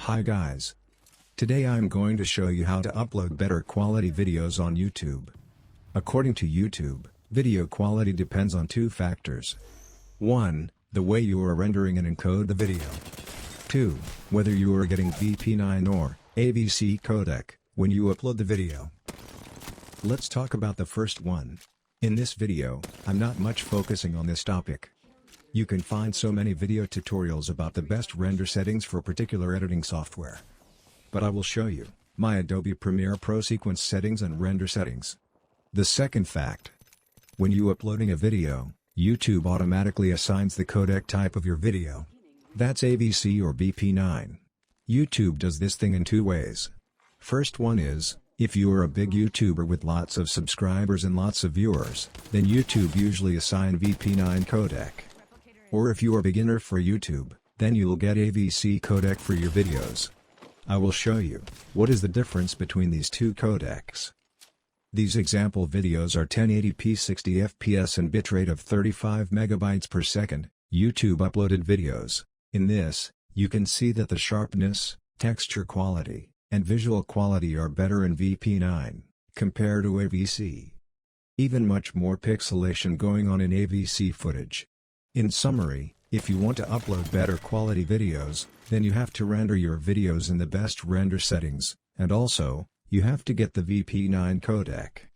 Hi guys. Today I'm going to show you how to upload better quality videos on YouTube. According to YouTube, video quality depends on two factors. 1. The way you are rendering and encode the video. 2. Whether you are getting VP09 or AVC codec when you upload the video. Let's talk about the first one. In this video, I'm not much focusing on this topic. You can find so many video tutorials about the best render settings for particular editing software. But I will show you my Adobe Premiere Pro sequence settings and render settings. The second fact. When you uploading a video, YouTube automatically assigns the codec type of your video. That's AVC or VP9. YouTube does this thing in two ways. First one is, if you are a big YouTuber with lots of subscribers and lots of viewers, then YouTube usually assign VP9 codec. Or if you are beginner for YouTube, then you'll get AVC codec for your videos. I will show you what is the difference between these two codecs. These example videos are 1080p 60 fps and bitrate of 35 megabytes per second, YouTube uploaded videos. In this, you can see that the sharpness, texture quality, and visual quality are better in VP9, compared to AVC. Even much more pixelation going on in AVC footage. In summary, if you want to upload better quality videos, then you have to render your videos in the best render settings, and also, you have to get the VP9 codec.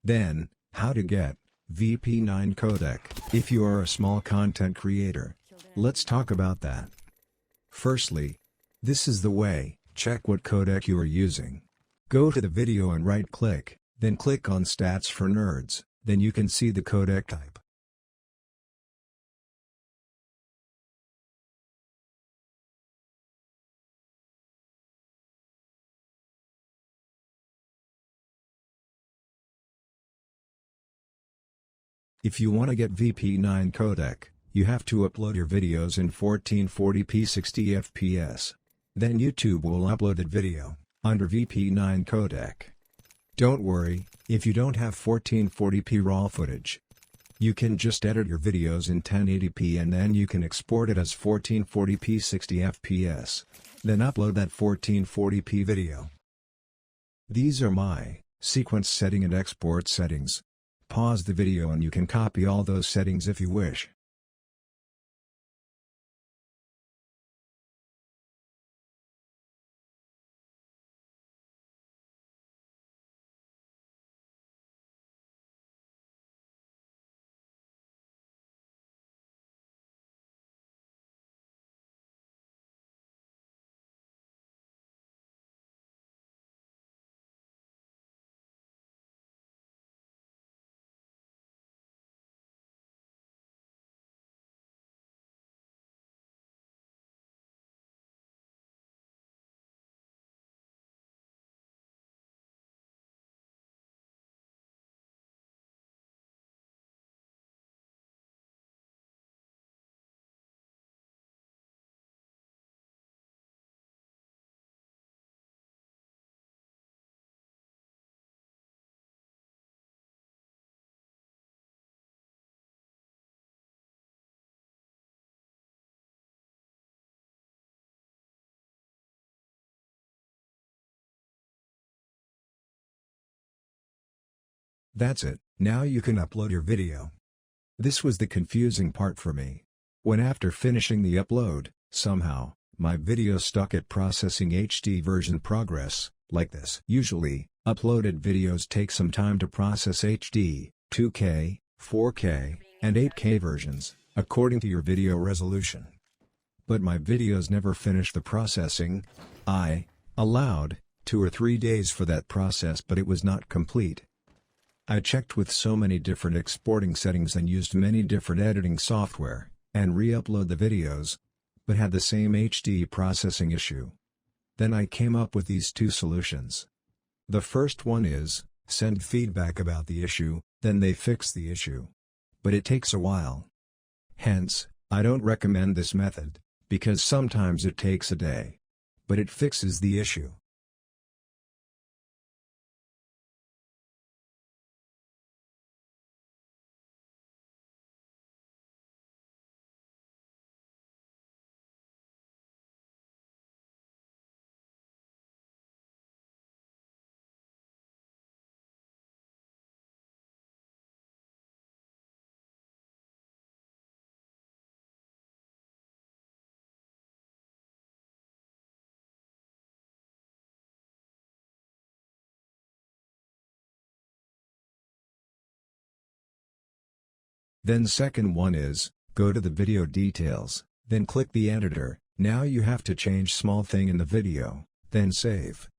Then, how to get VP9 codec if you are a small content creator. Let's talk about that. Firstly, this is the way. Check what codec you are using. Go to the video and right-click, then click on Stats for Nerds, then you can see the codec type. If you want to get VP9 codec, you have to upload your videos in 1440p 60 fps. Then YouTube will upload that video under VP9 codec. Don't worry, if you don't have 1440p raw footage. You can just edit your videos in 1080p and then you can export it as 1440p 60 fps. Then upload that 1440p video. These are my sequence setting and export settings. Pause the video and you can copy all those settings if you wish. That's it, now you can upload your video. This was the confusing part for me. When after finishing the upload, somehow, my video stuck at processing HD version progress, like this. Usually, uploaded videos take some time to process HD, 2K, 4K, and 8K versions, according to your video resolution. But my videos never finished the processing. I allowed 2 or 3 days for that process, but it was not complete. I checked with so many different exporting settings and used many different editing software, and re-upload the videos, but had the same HD processing issue. Then I came up with these two solutions. The first one is, send feedback about the issue, then they fix the issue. But it takes a while. Hence, I don't recommend this method, because sometimes it takes a day. But it fixes the issue. Then second one is, go to the video details, then click the editor. Now you have to change small thing in the video, then save.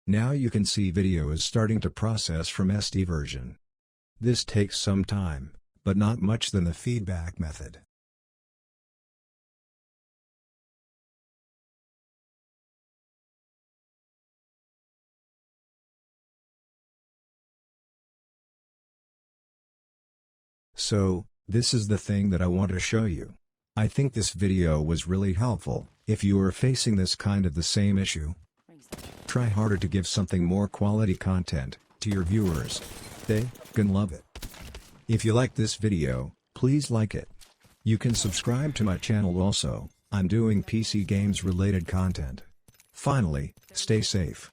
Now you can see video is starting to process from SD version. This takes some time, but not much than the feedback method. So, this is the thing that I want to show you. I think this video was really helpful. If you are facing this kind of the same issue, try harder to give something more quality content to your viewers. They can love it. If you like this video, please like it. You can subscribe to my channel also. I'm doing PC games related content. Finally, stay safe.